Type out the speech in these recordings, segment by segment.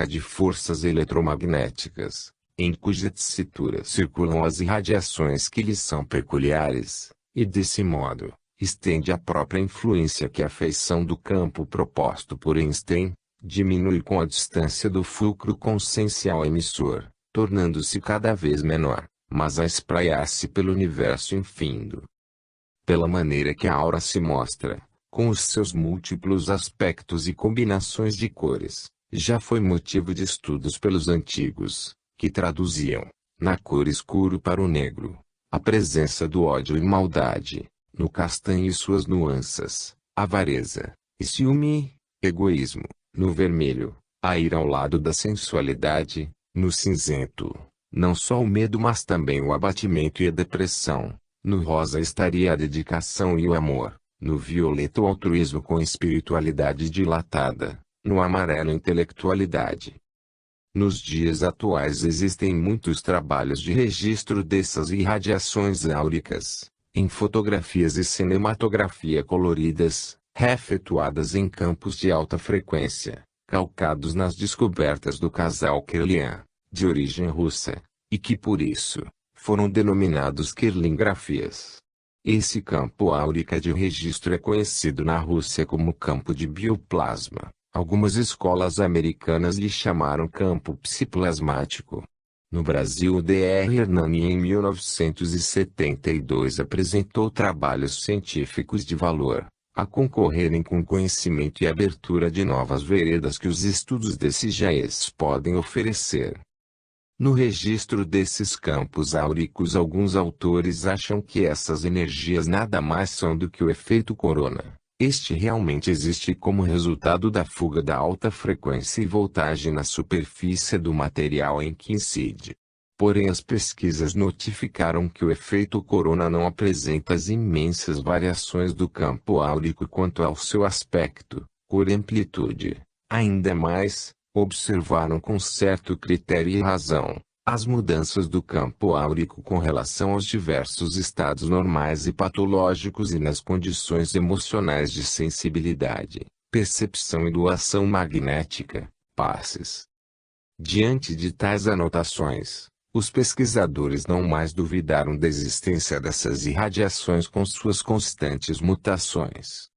de forças eletromagnéticas, em cuja tessitura circulam as irradiações que lhes são peculiares, e desse modo, estende a própria influência que a feição do campo proposto por Einstein, diminui com a distância do fulcro consciencial emissor, tornando-se cada vez menor, mas a espraiar-se pelo universo infindo. Pela maneira que a aura se mostra, com os seus múltiplos aspectos e combinações de cores, já foi motivo de estudos pelos antigos, que traduziam, na cor escuro para o negro, a presença do ódio e maldade, no castanho e suas nuances, avareza, e ciúme, egoísmo, no vermelho, a ira ao lado da sensualidade, no cinzento, não só o medo mas também o abatimento e a depressão, no rosa estaria a dedicação e o amor, no violeta o altruísmo com espiritualidade dilatada, no amarelo a intelectualidade. Nos dias atuais existem muitos trabalhos de registro dessas irradiações áuricas, em fotografias e cinematografia coloridas, efetuadas em campos de alta frequência, calcados nas descobertas do casal Kirlian, de origem russa, e que por isso, foram denominados Kirlian-grafias. Esse campo áurica de registro é conhecido na Rússia como campo de bioplasma. Algumas escolas americanas lhe chamaram campo psiplasmático. No Brasil, o Dr. Hernani em 1972 apresentou trabalhos científicos de valor, a concorrerem com conhecimento e abertura de novas veredas que os estudos desses GAES podem oferecer. No registro desses campos áuricos, alguns autores acham que essas energias nada mais são do que o efeito corona. Este realmente existe como resultado da fuga da alta frequência e voltagem na superfície do material em que incide. Porém, as pesquisas notificaram que o efeito corona não apresenta as imensas variações do campo áurico quanto ao seu aspecto, cor e amplitude. Ainda mais, observaram com certo critério e razão as mudanças do campo áurico com relação aos diversos estados normais e patológicos e nas condições emocionais de sensibilidade, percepção e doação magnética, passes. Diante de tais anotações, os pesquisadores não mais duvidaram da existência dessas irradiações com suas constantes mutações.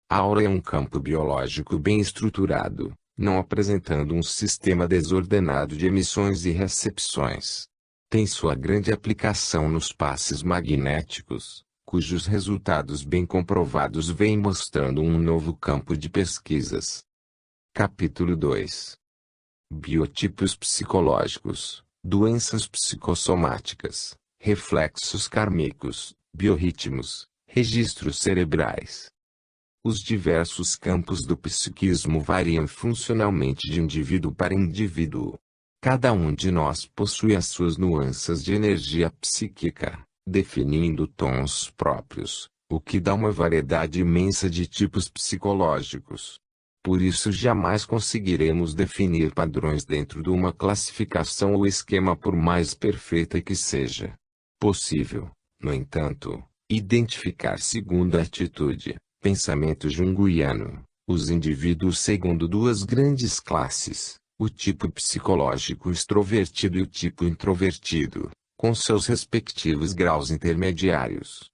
A aura é um campo biológico bem estruturado, não apresentando um sistema desordenado de emissões e recepções. Tem sua grande aplicação nos passes magnéticos, cujos resultados bem comprovados vêm mostrando um novo campo de pesquisas. Capítulo 2. Biotipos psicológicos, doenças psicossomáticas, reflexos kármicos, biorritmos, registros cerebrais. Os diversos campos do psiquismo variam funcionalmente de indivíduo para indivíduo. Cada um de nós possui as suas nuances de energia psíquica, definindo tons próprios, o que dá uma variedade imensa de tipos psicológicos. Por isso jamais conseguiremos definir padrões dentro de uma classificação ou esquema por mais perfeita que seja possível, no entanto, identificar segundo a atitude, pensamento junguiano, os indivíduos segundo duas grandes classes, o tipo psicológico extrovertido e o tipo introvertido, com seus respectivos graus intermediários.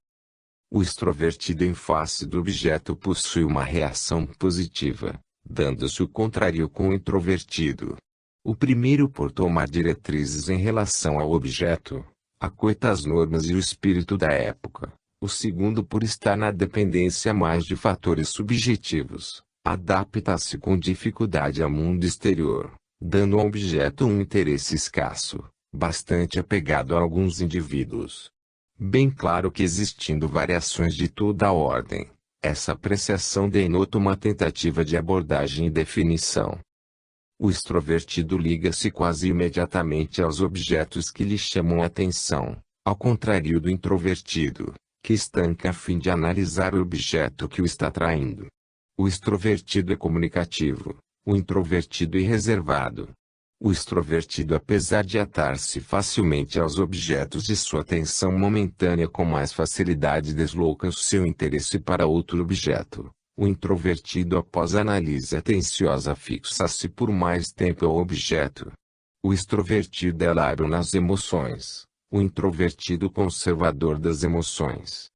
O extrovertido em face do objeto possui uma reação positiva, dando-se o contrário com o introvertido. O primeiro por tomar diretrizes em relação ao objeto, acoita as normas e o espírito da época. O segundo por estar na dependência mais de fatores subjetivos, adapta-se com dificuldade ao mundo exterior, dando ao objeto um interesse escasso, bastante apegado a alguns indivíduos. Bem claro que existindo variações de toda a ordem, essa apreciação denota uma tentativa de abordagem e definição. O extrovertido liga-se quase imediatamente aos objetos que lhe chamam a atenção, ao contrário do introvertido, que estanca a fim de analisar o objeto que o está atraindo. O extrovertido é comunicativo, o introvertido é reservado. O extrovertido, apesar de atar-se facilmente aos objetos de sua atenção momentânea, com mais facilidade desloca o seu interesse para outro objeto, O introvertido, após análise atenciosa, fixa-se por mais tempo ao objeto. O extrovertido é lábil nas emoções, o introvertido conservador das emoções.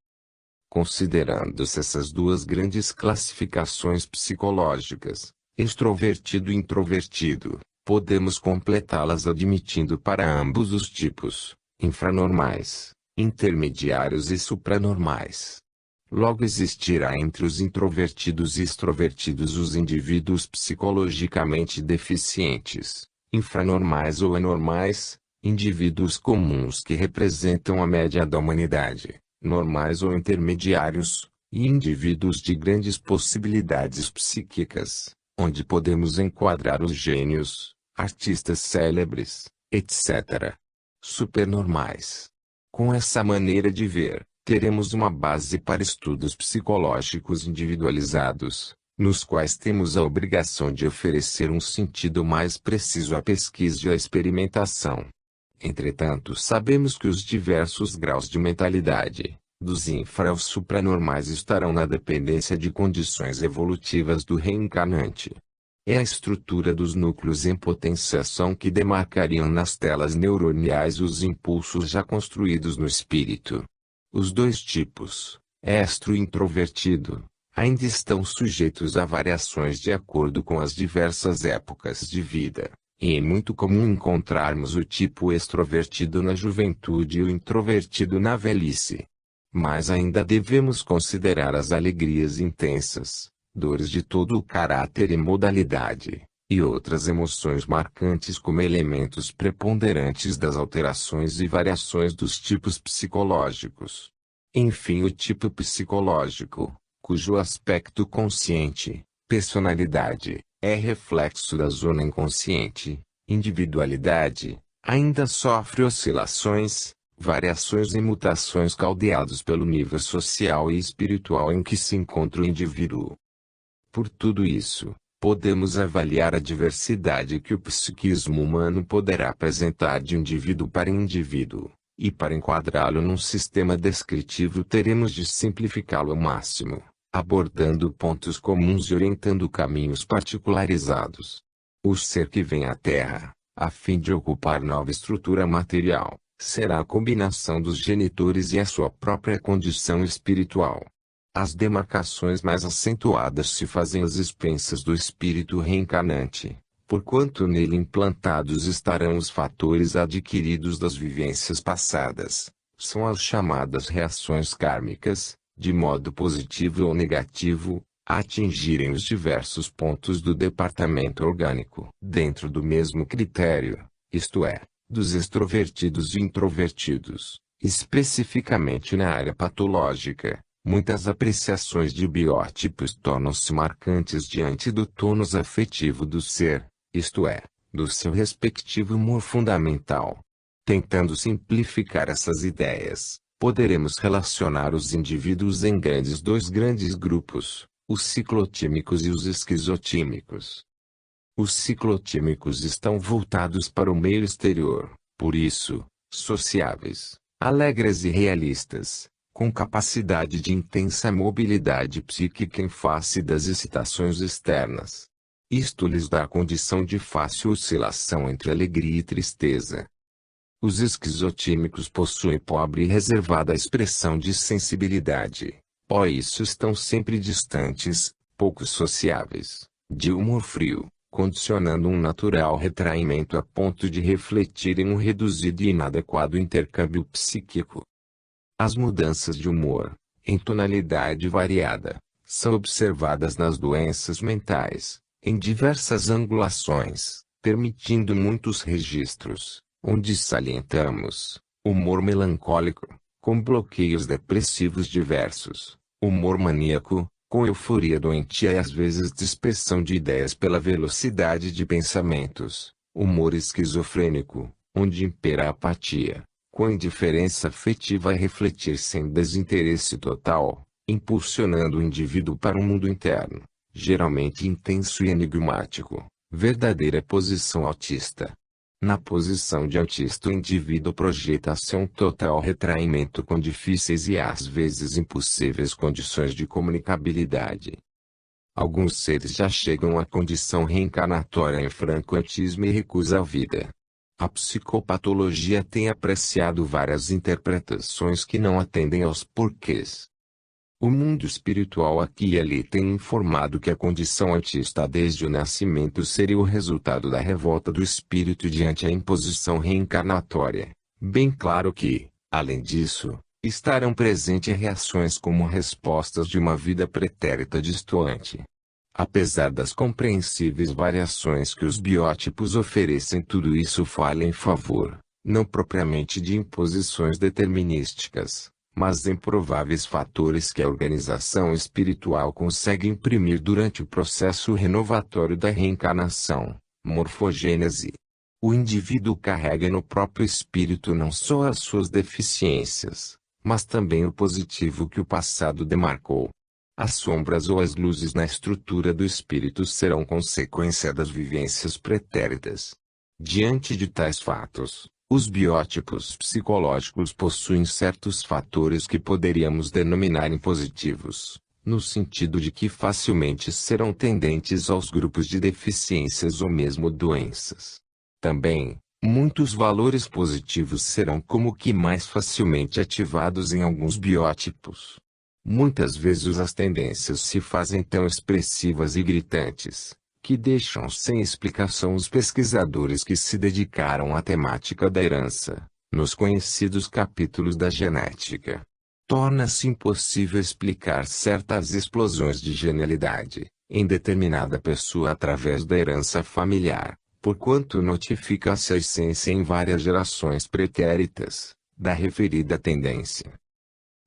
Considerando-se essas duas grandes classificações psicológicas, extrovertido e introvertido, podemos completá-las admitindo para ambos os tipos, infranormais, intermediários e supranormais. Logo existirá entre os introvertidos e extrovertidos os indivíduos psicologicamente deficientes, infranormais ou anormais, indivíduos comuns que representam a média da humanidade, normais ou intermediários, e indivíduos de grandes possibilidades psíquicas, onde podemos enquadrar os gênios, artistas célebres, etc. Supernormais. Com essa maneira de ver, teremos uma base para estudos psicológicos individualizados, nos quais temos a obrigação de oferecer um sentido mais preciso à pesquisa e à experimentação. Entretanto, sabemos que os diversos graus de mentalidade, dos infra aos supranormais, estarão na dependência de condições evolutivas do reencarnante. É a estrutura dos núcleos em potenciação que demarcariam nas telas neuroniais os impulsos já construídos no espírito. Os dois tipos, extro e introvertido, ainda estão sujeitos a variações de acordo com as diversas épocas de vida, e é muito comum encontrarmos o tipo extrovertido na juventude e o introvertido na velhice. Mas ainda devemos considerar as alegrias intensas, dores de todo o caráter e modalidade, e outras emoções marcantes como elementos preponderantes das alterações e variações dos tipos psicológicos. Enfim, o tipo psicológico, cujo aspecto consciente, personalidade, é reflexo da zona inconsciente, individualidade, ainda sofre oscilações, variações e mutações cauteados pelo nível social e espiritual em que se encontra o indivíduo. Por tudo isso, podemos avaliar a diversidade que o psiquismo humano poderá apresentar de indivíduo para indivíduo, e para enquadrá-lo num sistema descritivo teremos de simplificá-lo ao máximo, abordando pontos comuns e orientando caminhos particularizados. O ser que vem à Terra, a fim de ocupar nova estrutura material, será a combinação dos genitores e a sua própria condição espiritual. As demarcações mais acentuadas se fazem às expensas do espírito reencarnante, porquanto nele implantados estarão os fatores adquiridos das vivências passadas. São as chamadas reações kármicas, de modo positivo ou negativo, a atingirem os diversos pontos do departamento orgânico dentro do mesmo critério, isto é, dos extrovertidos e introvertidos, especificamente na área patológica. Muitas apreciações de biótipos tornam-se marcantes diante do tônus afetivo do ser, isto é, do seu respectivo humor fundamental. Tentando simplificar essas ideias, poderemos relacionar os indivíduos em dois grandes grupos, os ciclotímicos e os esquizotímicos. Os ciclotímicos estão voltados para o meio exterior, por isso, sociáveis, alegres e realistas, com capacidade de intensa mobilidade psíquica em face das excitações externas. Isto lhes dá a condição de fácil oscilação entre alegria e tristeza. Os esquizotímicos possuem pobre e reservada expressão de sensibilidade, por isso estão sempre distantes, pouco sociáveis, de humor frio, condicionando um natural retraimento a ponto de refletir em um reduzido e inadequado intercâmbio psíquico. As mudanças de humor, em tonalidade variada, são observadas nas doenças mentais, em diversas angulações, permitindo muitos registros, onde salientamos humor melancólico, com bloqueios depressivos diversos, humor maníaco, com euforia doentia e às vezes dispersão de ideias pela velocidade de pensamentos, humor esquizofrênico, onde impera a apatia, com indiferença afetiva a refletir sem desinteresse total, impulsionando o indivíduo para um mundo interno, geralmente intenso e enigmático, verdadeira posição autista. Na posição de autista, o indivíduo projeta-se a um total retraimento com difíceis e às vezes impossíveis condições de comunicabilidade. Alguns seres já chegam à condição reencarnatória em franco autismo e recusa a vida. A psicopatologia tem apreciado várias interpretações que não atendem aos porquês. O mundo espiritual aqui e ali tem informado que a condição autista desde o nascimento seria o resultado da revolta do espírito diante a imposição reencarnatória. Bem claro que, além disso, estarão presentes reações como respostas de uma vida pretérita distoante. Apesar das compreensíveis variações que os biótipos oferecem, tudo isso fala em favor, não propriamente de imposições determinísticas, mas em prováveis fatores que a organização espiritual consegue imprimir durante o processo renovatório da reencarnação, morfogênese. O indivíduo carrega no próprio espírito não só as suas deficiências, mas também o positivo que o passado demarcou. As sombras ou as luzes na estrutura do espírito serão consequência das vivências pretéritas. Diante de tais fatos, os biótipos psicológicos possuem certos fatores que poderíamos denominar impositivos, no sentido de que facilmente serão tendentes aos grupos de deficiências ou mesmo doenças. Também, muitos valores positivos serão como que mais facilmente ativados em alguns biótipos. Muitas vezes as tendências se fazem tão expressivas e gritantes, que deixam sem explicação os pesquisadores que se dedicaram à temática da herança, nos conhecidos capítulos da genética. Torna-se impossível explicar certas explosões de genialidade, em determinada pessoa através da herança familiar, porquanto notifica-se a essência em várias gerações pretéritas, da referida tendência.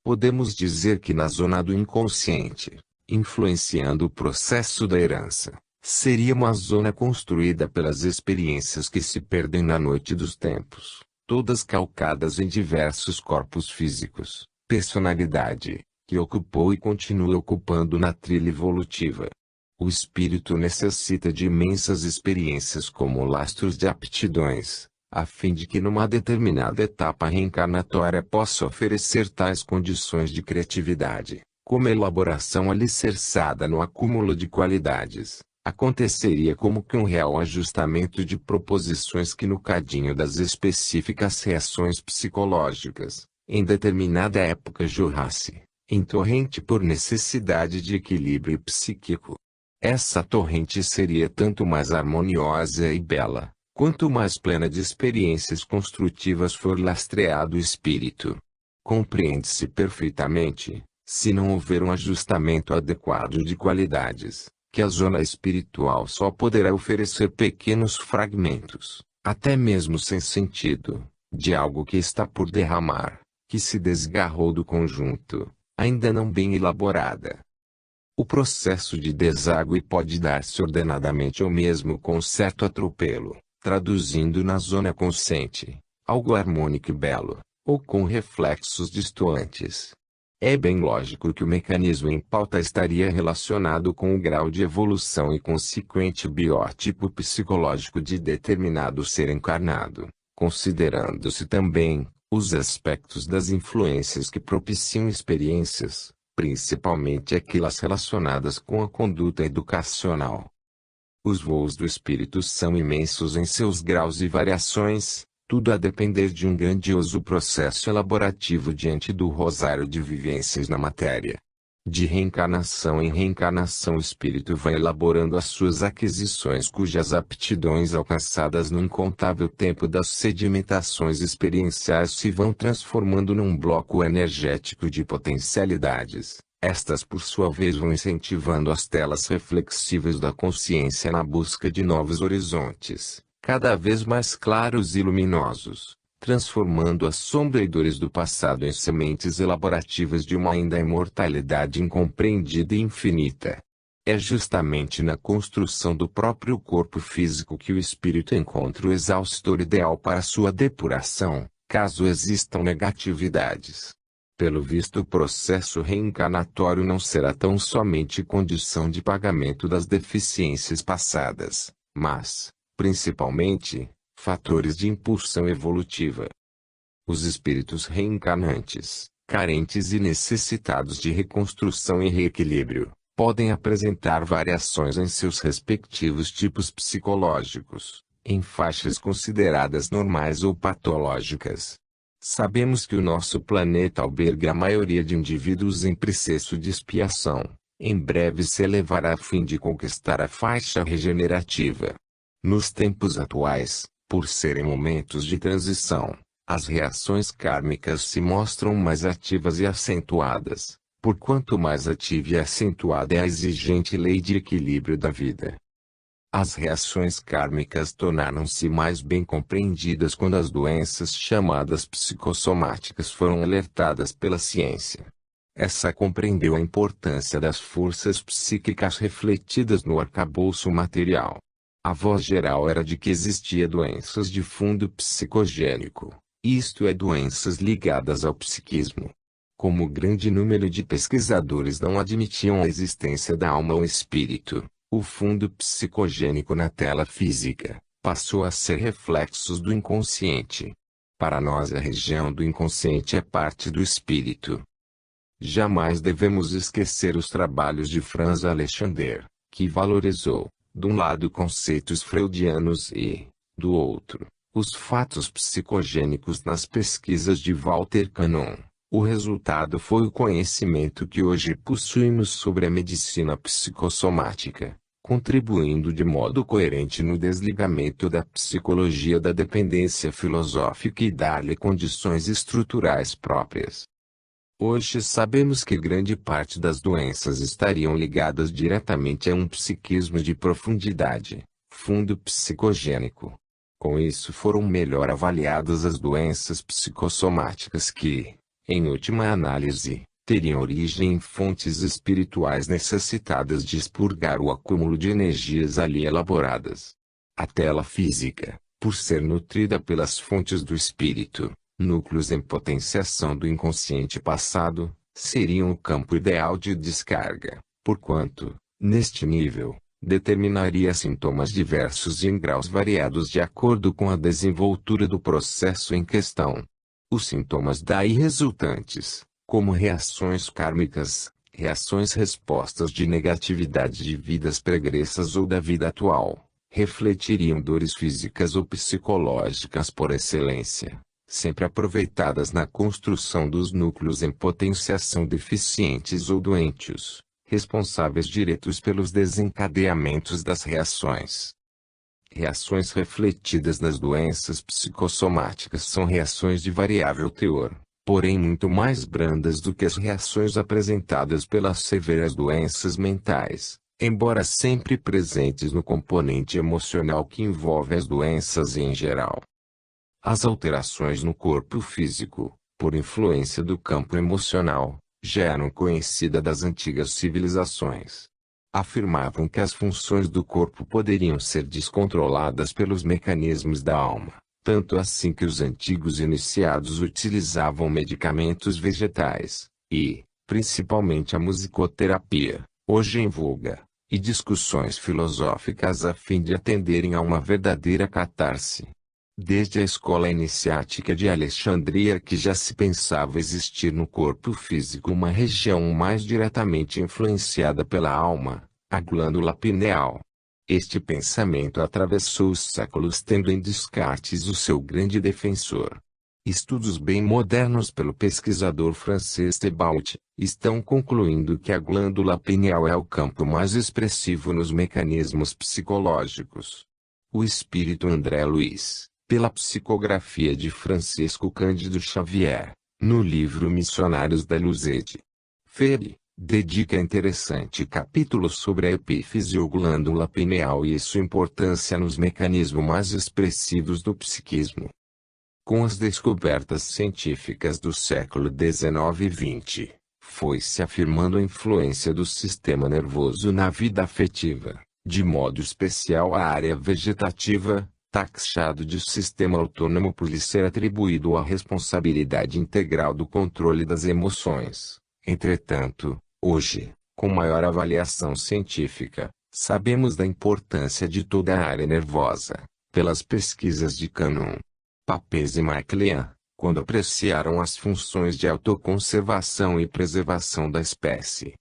Podemos dizer que na zona do inconsciente, influenciando o processo da herança, seria uma zona construída pelas experiências que se perdem na noite dos tempos, todas calcadas em diversos corpos físicos, personalidade, que ocupou e continua ocupando na trilha evolutiva. O espírito necessita de imensas experiências como lastros de aptidões, a fim de que numa determinada etapa reencarnatória possa oferecer tais condições de criatividade, como elaboração alicerçada no acúmulo de qualidades. Aconteceria como que um real ajustamento de proposições que no cadinho das específicas reações psicológicas, em determinada época jorrasse, em torrente por necessidade de equilíbrio psíquico. Essa torrente seria tanto mais harmoniosa e bela, quanto mais plena de experiências construtivas for lastreado o espírito. Compreende-se perfeitamente, se não houver um ajustamento adequado de qualidades, que a zona espiritual só poderá oferecer pequenos fragmentos, até mesmo sem sentido, de algo que está por derramar, que se desgarrou do conjunto, ainda não bem elaborada. O processo de deságue pode dar-se ordenadamente ou mesmo com certo atropelo, traduzindo na zona consciente, algo harmônico e belo, ou com reflexos distantes. É bem lógico que o mecanismo em pauta estaria relacionado com o grau de evolução e consequente biótipo psicológico de determinado ser encarnado, considerando-se também os aspectos das influências que propiciam experiências, principalmente aquelas relacionadas com a conduta educacional. Os voos do espírito são imensos em seus graus e variações, tudo a depender de um grandioso processo elaborativo diante do rosário de vivências na matéria. De reencarnação em reencarnação o espírito vai elaborando as suas aquisições cujas aptidões alcançadas no incontável tempo das sedimentações experienciais se vão transformando num bloco energético de potencialidades. Estas por sua vez vão incentivando as telas reflexivas da consciência na busca de novos horizontes, cada vez mais claros e luminosos, transformando as sombreidores do passado em sementes elaborativas de uma ainda imortalidade incompreendida e infinita. É justamente na construção do próprio corpo físico que o espírito encontra o exaustor ideal para sua depuração, caso existam negatividades. Pelo visto, o processo reencarnatório não será tão somente condição de pagamento das deficiências passadas, mas, principalmente, fatores de impulsão evolutiva. Os espíritos reencarnantes, carentes e necessitados de reconstrução e reequilíbrio, podem apresentar variações em seus respectivos tipos psicológicos, em faixas consideradas normais ou patológicas. Sabemos que o nosso planeta alberga a maioria de indivíduos em processo de expiação. Em breve se elevará a fim de conquistar a faixa regenerativa. Nos tempos atuais, por serem momentos de transição, as reações kármicas se mostram mais ativas e acentuadas, porquanto mais ativa e acentuada é a exigente lei de equilíbrio da vida. As reações kármicas tornaram-se mais bem compreendidas quando as doenças chamadas psicossomáticas foram alertadas pela ciência. Essa compreendeu a importância das forças psíquicas refletidas no arcabouço material. A voz geral era de que existia doenças de fundo psicogênico, isto é, doenças ligadas ao psiquismo. Como grande número de pesquisadores não admitiam a existência da alma ou espírito, o fundo psicogênico na tela física passou a ser reflexos do inconsciente. Para nós, a região do inconsciente é parte do espírito. Jamais devemos esquecer os trabalhos de Franz Alexander, que valorizou, de um lado, conceitos freudianos e, do outro, os fatos psicogênicos nas pesquisas de Walter Cannon. O resultado foi o conhecimento que hoje possuímos sobre a medicina psicossomática, contribuindo de modo coerente no desligamento da psicologia da dependência filosófica e dar-lhe condições estruturais próprias. Hoje sabemos que grande parte das doenças estariam ligadas diretamente a um psiquismo de profundidade, fundo psicogênico. Com isso foram melhor avaliadas as doenças psicossomáticas que, em última análise, teriam origem em fontes espirituais necessitadas de expurgar o acúmulo de energias ali elaboradas. A tela física, por ser nutrida pelas fontes do espírito, núcleos em potenciação do inconsciente passado, seriam o campo ideal de descarga, porquanto, neste nível, determinaria sintomas diversos e em graus variados de acordo com a desenvoltura do processo em questão. Os sintomas daí resultantes, como reações kármicas, reações-respostas de negatividade de vidas pregressas ou da vida atual, refletiriam dores físicas ou psicológicas por excelência, sempre aproveitadas na construção dos núcleos em potenciação deficientes ou doentes, responsáveis diretos pelos desencadeamentos das reações. Reações refletidas nas doenças psicossomáticas são reações de variável teor, porém muito mais brandas do que as reações apresentadas pelas severas doenças mentais, embora sempre presentes no componente emocional que envolve as doenças em geral. As alterações no corpo físico, por influência do campo emocional, já eram conhecidas das antigas civilizações. Afirmavam que as funções do corpo poderiam ser descontroladas pelos mecanismos da alma, tanto assim que os antigos iniciados utilizavam medicamentos vegetais, e, principalmente a musicoterapia, hoje em voga, e discussões filosóficas a fim de atenderem a uma verdadeira catarse. Desde a escola iniciática de Alexandria que já se pensava existir no corpo físico uma região mais diretamente influenciada pela alma, a glândula pineal. Este pensamento atravessou os séculos tendo em Descartes o seu grande defensor. Estudos bem modernos pelo pesquisador francês Thebault, estão concluindo que a glândula pineal é o campo mais expressivo nos mecanismos psicológicos. O espírito André Luiz, pela psicografia de Francisco Cândido Xavier, no livro Missionários da Luzete. Fere, dedica interessante capítulo sobre a epífise ou glândula pineal e sua importância nos mecanismos mais expressivos do psiquismo. Com as descobertas científicas do século XIX e XX, foi-se afirmando a influência do sistema nervoso na vida afetiva, de modo especial a área vegetativa, taxado de sistema autônomo por lhe ser atribuído a responsabilidade integral do controle das emoções. Entretanto, hoje, com maior avaliação científica, sabemos da importância de toda a área nervosa, pelas pesquisas de Cannon, Papez e MacLean, quando apreciaram as funções de autoconservação e preservação da espécie.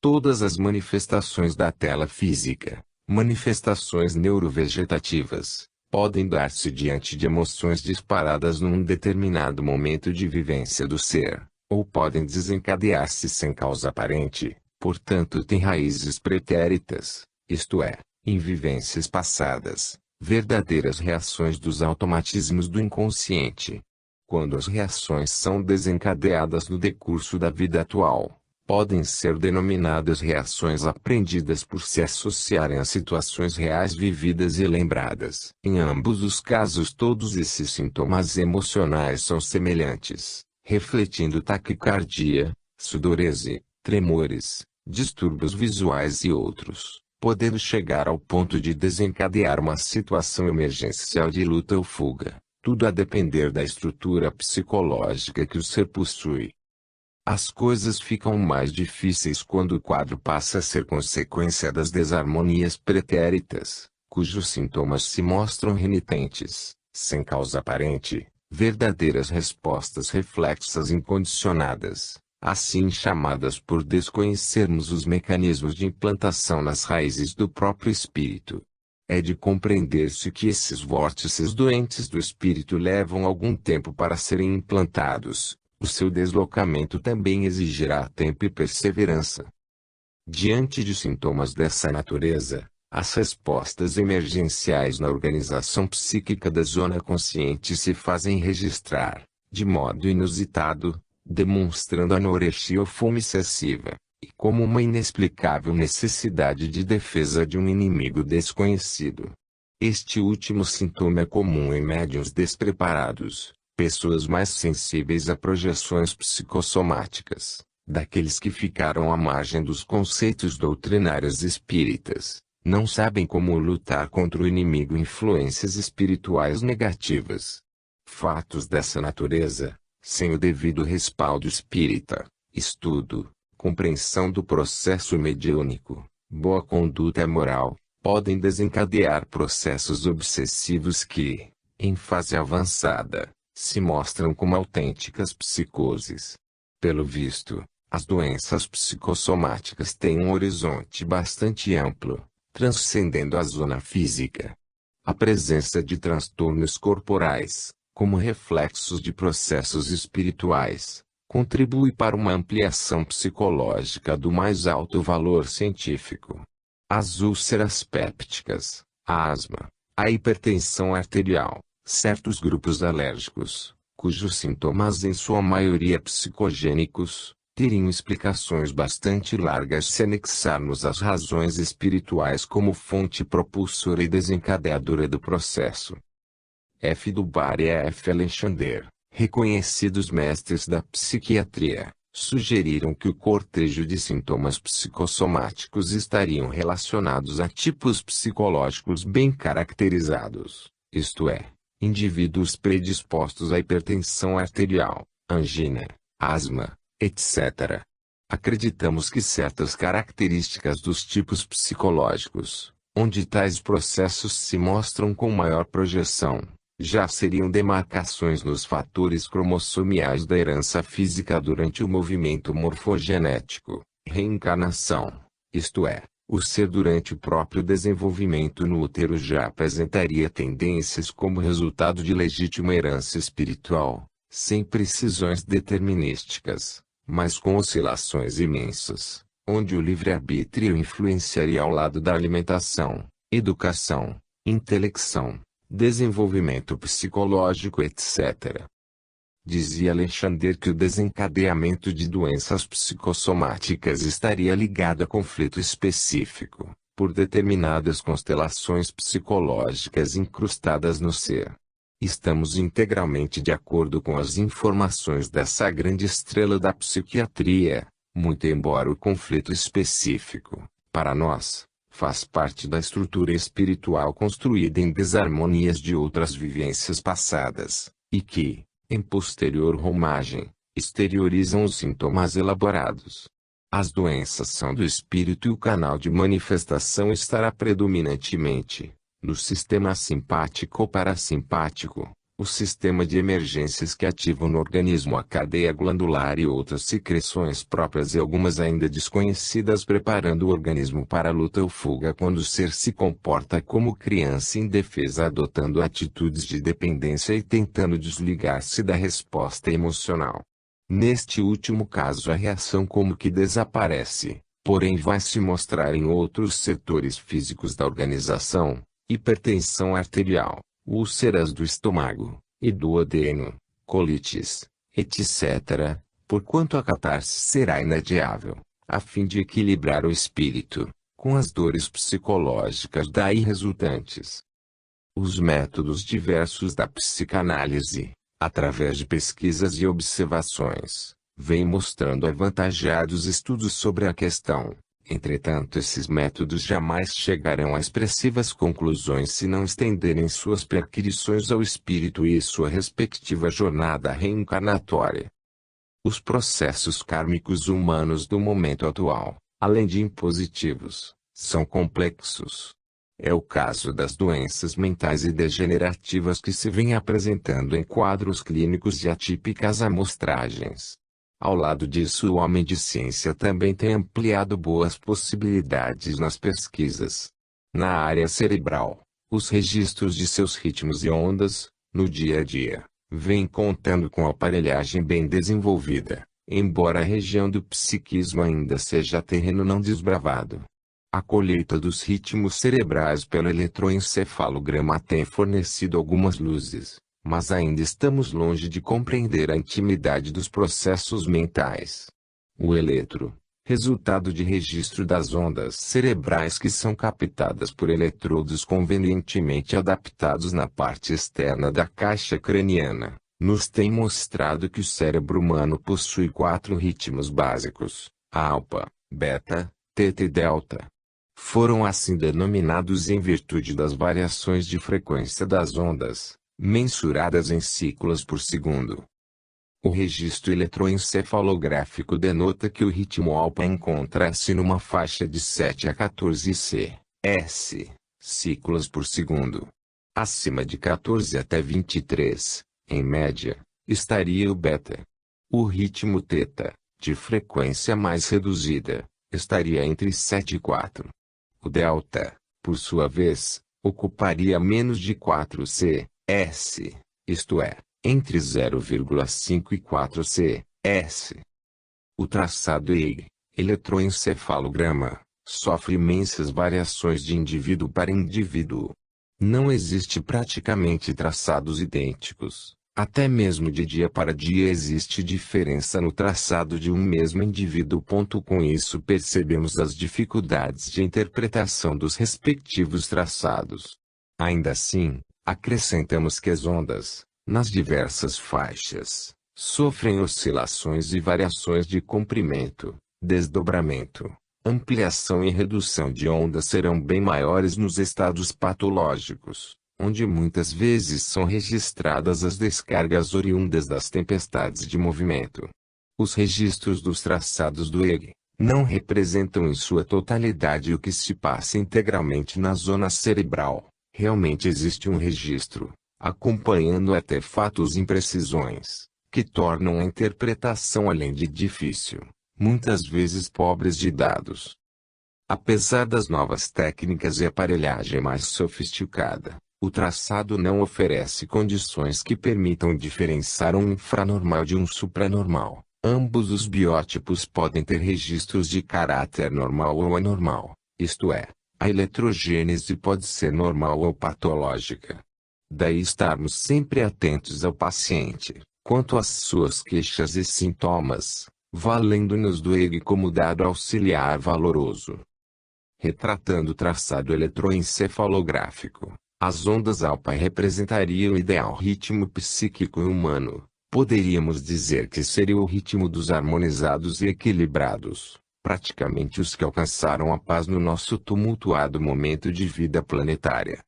Todas as manifestações da tela física, manifestações neurovegetativas, podem dar-se diante de emoções disparadas num determinado momento de vivência do ser, ou podem desencadear-se sem causa aparente, portanto têm raízes pretéritas, isto é, em vivências passadas, verdadeiras reações dos automatismos do inconsciente. Quando as reações são desencadeadas no decurso da vida atual, podem ser denominadas reações aprendidas por se associarem a situações reais vividas e lembradas. Em ambos os casos, todos esses sintomas emocionais são semelhantes, refletindo taquicardia, sudorese, tremores, distúrbios visuais e outros, podendo chegar ao ponto de desencadear uma situação emergencial de luta ou fuga, tudo a depender da estrutura psicológica que o ser possui. As coisas ficam mais difíceis quando o quadro passa a ser consequência das desarmonias pretéritas, cujos sintomas se mostram renitentes, sem causa aparente, verdadeiras respostas reflexas incondicionadas, assim chamadas por desconhecermos os mecanismos de implantação nas raízes do próprio espírito. É de compreender-se que esses vórtices doentes do espírito levam algum tempo para serem implantados. O seu deslocamento também exigirá tempo e perseverança. Diante de sintomas dessa natureza, as respostas emergenciais na organização psíquica da zona consciente se fazem registrar, de modo inusitado, demonstrando anorexia ou fome excessiva, e como uma inexplicável necessidade de defesa de um inimigo desconhecido. Este último sintoma é comum em médiuns despreparados, pessoas mais sensíveis a projeções psicossomáticas, daqueles que ficaram à margem dos conceitos doutrinários espíritas, não sabem como lutar contra o inimigo influências espirituais negativas. Fatos dessa natureza, sem o devido respaldo espírita, estudo, compreensão do processo mediúnico, boa conduta moral, podem desencadear processos obsessivos que, em fase avançada, se mostram como autênticas psicoses. Pelo visto, as doenças psicossomáticas têm um horizonte bastante amplo, transcendendo a zona física. A presença de transtornos corporais, como reflexos de processos espirituais, contribui para uma ampliação psicológica do mais alto valor científico. As úlceras pépticas, a asma, a hipertensão arterial, certos grupos alérgicos, cujos sintomas em sua maioria psicogênicos, teriam explicações bastante largas se anexarmos as razões espirituais como fonte propulsora e desencadeadora do processo. F. Dubar e F. Alexander, reconhecidos mestres da psiquiatria, sugeriram que o cortejo de sintomas psicossomáticos estariam relacionados a tipos psicológicos bem caracterizados, isto é, indivíduos predispostos à hipertensão arterial, angina, asma, etc. Acreditamos que certas características dos tipos psicológicos, onde tais processos se mostram com maior projeção, já seriam demarcações nos fatores cromossomiais da herança física durante o movimento morfogenético, reencarnação, isto é, o ser durante o próprio desenvolvimento no útero já apresentaria tendências como resultado de legítima herança espiritual, sem precisões determinísticas, mas com oscilações imensas, onde o livre-arbítrio influenciaria ao lado da alimentação, educação, intelecção, desenvolvimento psicológico, etc. Dizia Alexander que o desencadeamento de doenças psicossomáticas estaria ligado a conflito específico, por determinadas constelações psicológicas incrustadas no ser. Estamos integralmente de acordo com as informações dessa grande estrela da psiquiatria, muito embora o conflito específico, para nós, faz parte da estrutura espiritual construída em desarmonias de outras vivências passadas, e que, em posterior romagem, exteriorizam os sintomas elaborados. As doenças são do espírito e o canal de manifestação estará predominantemente no sistema simpático ou parasimpático, O sistema de emergências que ativam no organismo a cadeia glandular e outras secreções próprias e algumas ainda desconhecidas preparando o organismo para a luta ou fuga quando o ser se comporta como criança indefesa adotando atitudes de dependência e tentando desligar-se da resposta emocional. Neste último caso a reação como que desaparece, porém vai se mostrar em outros setores físicos da organização, hipertensão arterial, úlceras do estômago, e duodeno, colites, etc., porquanto a catarse será inadiável, a fim de equilibrar o espírito, com as dores psicológicas daí resultantes. Os métodos diversos da psicanálise, através de pesquisas e observações, vêm mostrando avantajados estudos sobre a questão. Entretanto, esses métodos jamais chegarão a expressivas conclusões se não estenderem suas perquisições ao espírito e sua respectiva jornada reencarnatória. Os processos kármicos humanos do momento atual, além de impositivos, são complexos. É o caso das doenças mentais e degenerativas que se vêm apresentando em quadros clínicos de atípicas amostragens. Ao lado disso, o homem de ciência também tem ampliado boas possibilidades nas pesquisas. Na área cerebral, os registros de seus ritmos e ondas, no dia a dia, vêm contando com aparelhagem bem desenvolvida, embora a região do psiquismo ainda seja terreno não desbravado. A colheita dos ritmos cerebrais pelo eletroencefalograma tem fornecido algumas luzes, mas ainda estamos longe de compreender a intimidade dos processos mentais. O eletro, resultado de registro das ondas cerebrais que são captadas por eletrodos convenientemente adaptados na parte externa da caixa craniana, nos tem mostrado que o cérebro humano possui 4 ritmos básicos: alfa, beta, teta e delta. Foram assim denominados em virtude das variações de frequência das ondas, mensuradas em ciclos por segundo. O registro eletroencefalográfico denota que o ritmo alfa encontra-se numa faixa de 7 a 14 s, ciclos por segundo. Acima de 14 até 23, em média, estaria o beta. O ritmo teta, de frequência mais reduzida, estaria entre 7 e 4. O delta, por sua vez, ocuparia menos de 4 s, isto é, entre 0,5 e 4 s. O traçado EEG, eletroencefalograma, sofre imensas variações de indivíduo para indivíduo. Não existe praticamente traçados idênticos. Até mesmo de dia para dia existe diferença no traçado de um mesmo indivíduo. Com isso percebemos as dificuldades de interpretação dos respectivos traçados. Ainda assim, acrescentamos que as ondas, nas diversas faixas, sofrem oscilações e variações de comprimento, desdobramento, ampliação e redução de ondas serão bem maiores nos estados patológicos, onde muitas vezes são registradas as descargas oriundas das tempestades de movimento. Os registros dos traçados do EEG não representam em sua totalidade o que se passa integralmente na zona cerebral. Realmente existe um registro, acompanhando até fatos e imprecisões, que tornam a interpretação além de difícil, muitas vezes pobres de dados. Apesar das novas técnicas e aparelhagem mais sofisticada, o traçado não oferece condições que permitam diferenciar um infranormal de um supranormal. Ambos os biótipos podem ter registros de caráter normal ou anormal, isto é, a eletrogênese pode ser normal ou patológica. Daí estarmos sempre atentos ao paciente, quanto às suas queixas e sintomas, valendo-nos do EEG como dado auxiliar valoroso. Retratando o traçado eletroencefalográfico, as ondas alfa representariam o ideal ritmo psíquico humano. Poderíamos dizer que seria o ritmo dos harmonizados e equilibrados, praticamente os que alcançaram a paz no nosso tumultuado momento de vida planetária.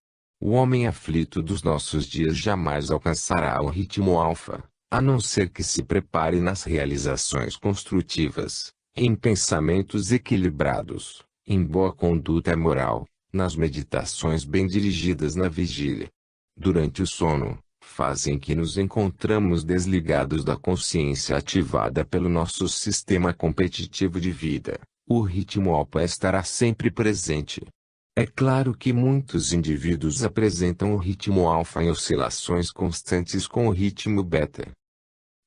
O homem aflito dos nossos dias jamais alcançará o ritmo alfa, a não ser que se prepare nas realizações construtivas, em pensamentos equilibrados, em boa conduta moral, nas meditações bem dirigidas na vigília. Durante o sono, fase em que nos encontramos desligados da consciência ativada pelo nosso sistema competitivo de vida, o ritmo alfa estará sempre presente. É claro que muitos indivíduos apresentam o ritmo alfa em oscilações constantes com o ritmo beta.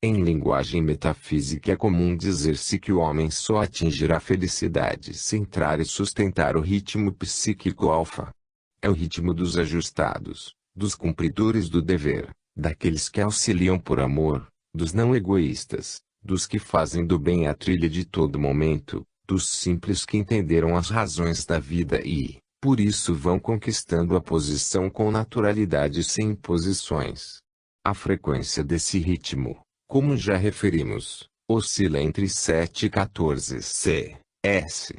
Em linguagem metafísica é comum dizer-se que o homem só atingirá a felicidade se entrar e sustentar o ritmo psíquico alfa. É o ritmo dos ajustados, dos cumpridores do dever, daqueles que auxiliam por amor, dos não egoístas, dos que fazem do bem a trilha de todo momento, dos simples que entenderam as razões da vida e, por isso vão conquistando a posição com naturalidade sem imposições. A frequência desse ritmo, como já referimos, oscila entre 7 e 14 cs.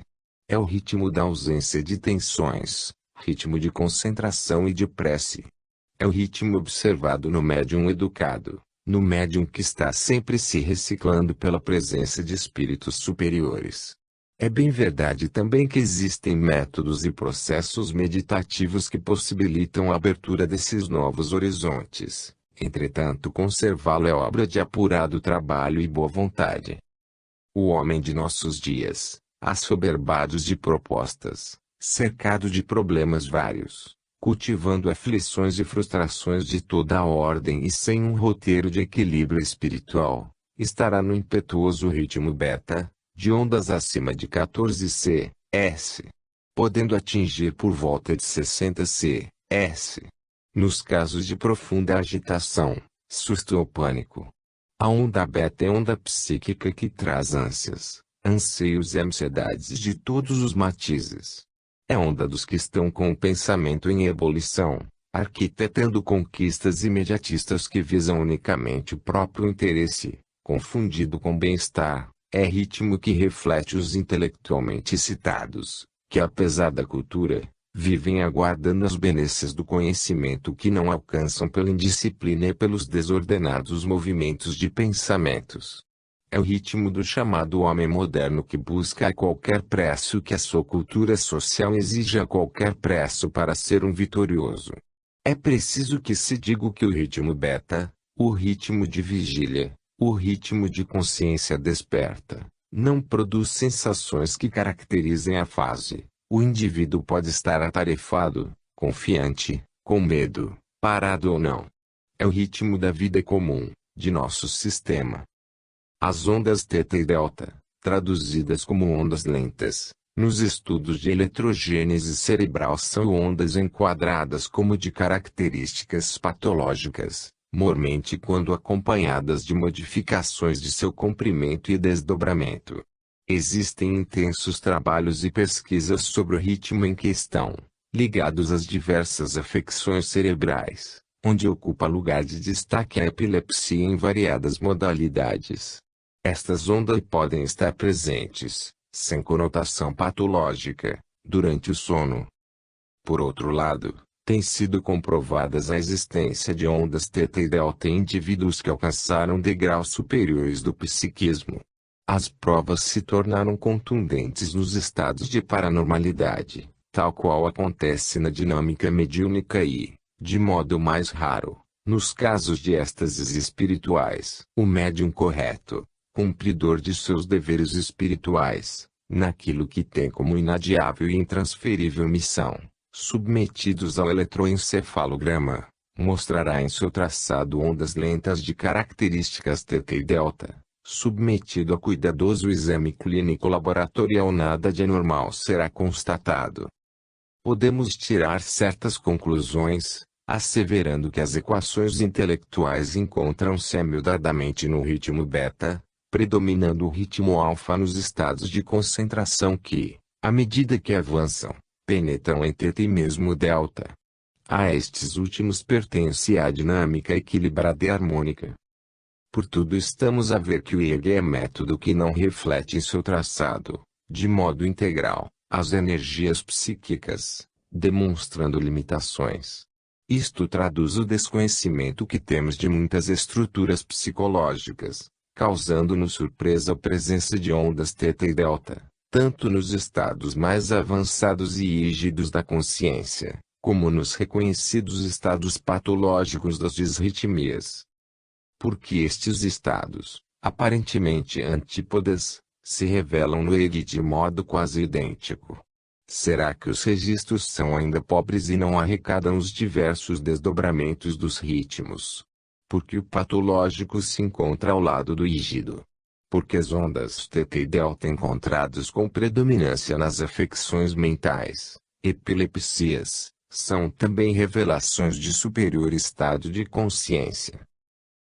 É o ritmo da ausência de tensões, ritmo de concentração e de prece. É o ritmo observado no médium educado, no médium que está sempre se reciclando pela presença de espíritos superiores. É bem verdade também que existem métodos e processos meditativos que possibilitam a abertura desses novos horizontes. Entretanto, conservá-lo é obra de apurado trabalho e boa vontade. O homem de nossos dias, assoberbados de propostas, cercado de problemas vários, cultivando aflições e frustrações de toda a ordem e sem um roteiro de equilíbrio espiritual, estará no impetuoso ritmo beta, de ondas acima de 14 cs, podendo atingir por volta de 60 cs. Nos casos de profunda agitação, susto ou pânico. A onda beta é onda psíquica que traz ânsias, anseios e ansiedades de todos os matizes. É onda dos que estão com o pensamento em ebulição, arquitetando conquistas imediatistas que visam unicamente o próprio interesse, confundido com bem-estar. É ritmo que reflete os intelectualmente excitados, que apesar da cultura, vivem aguardando as benesses do conhecimento que não alcançam pela indisciplina e pelos desordenados movimentos de pensamentos. É o ritmo do chamado homem moderno que busca a qualquer preço que a sua cultura social exija a qualquer preço para ser um vitorioso. É preciso que se diga que o ritmo beta, o ritmo de vigília, o ritmo de consciência desperta, não produz sensações que caracterizem a fase. O indivíduo pode estar atarefado, confiante, com medo, parado ou não. É o ritmo da vida comum, de nosso sistema. As ondas θ e delta, traduzidas como ondas lentas, nos estudos de eletrogênese cerebral são ondas enquadradas como de características patológicas, mormente quando acompanhadas de modificações de seu comprimento e desdobramento. Existem intensos trabalhos e pesquisas sobre o ritmo em questão, ligados às diversas afecções cerebrais, onde ocupa lugar de destaque a epilepsia em variadas modalidades. Estas ondas podem estar presentes, sem conotação patológica, durante o sono. Por outro lado, tem sido comprovadas a existência de ondas θ e delta em indivíduos que alcançaram degraus superiores do psiquismo. As provas se tornaram contundentes nos estados de paranormalidade, tal qual acontece na dinâmica mediúnica e, de modo mais raro, nos casos de êxtases espirituais. O médium correto, cumpridor de seus deveres espirituais, naquilo que tem como inadiável e intransferível missão, submetidos ao eletroencefalograma, mostrará em seu traçado ondas lentas de características θ e delta. Submetido a cuidadoso exame clínico laboratorial, nada de anormal será constatado. Podemos tirar certas conclusões, asseverando que as equações intelectuais encontram-se amiudadamente no ritmo beta, predominando o ritmo alfa nos estados de concentração que, à medida que avançam, penetram em θ e mesmo delta. A estes últimos pertence a dinâmica equilibrada e harmônica. Por tudo estamos a ver que o IEG é método que não reflete em seu traçado, de modo integral, as energias psíquicas, demonstrando limitações. Isto traduz o desconhecimento que temos de muitas estruturas psicológicas, causando-nos surpresa a presença de ondas θ e delta, tanto nos estados mais avançados e rígidos da consciência, como nos reconhecidos estados patológicos das disritmias. Porque estes estados, aparentemente antípodas, se revelam no EEG de modo quase idêntico. Será que os registros são ainda pobres e não arrecadam os diversos desdobramentos dos ritmos? Porque o patológico se encontra ao lado do rígido. Porque as ondas θ e delta encontradas com predominância nas afecções mentais, epilepsias, são também revelações de superior estado de consciência.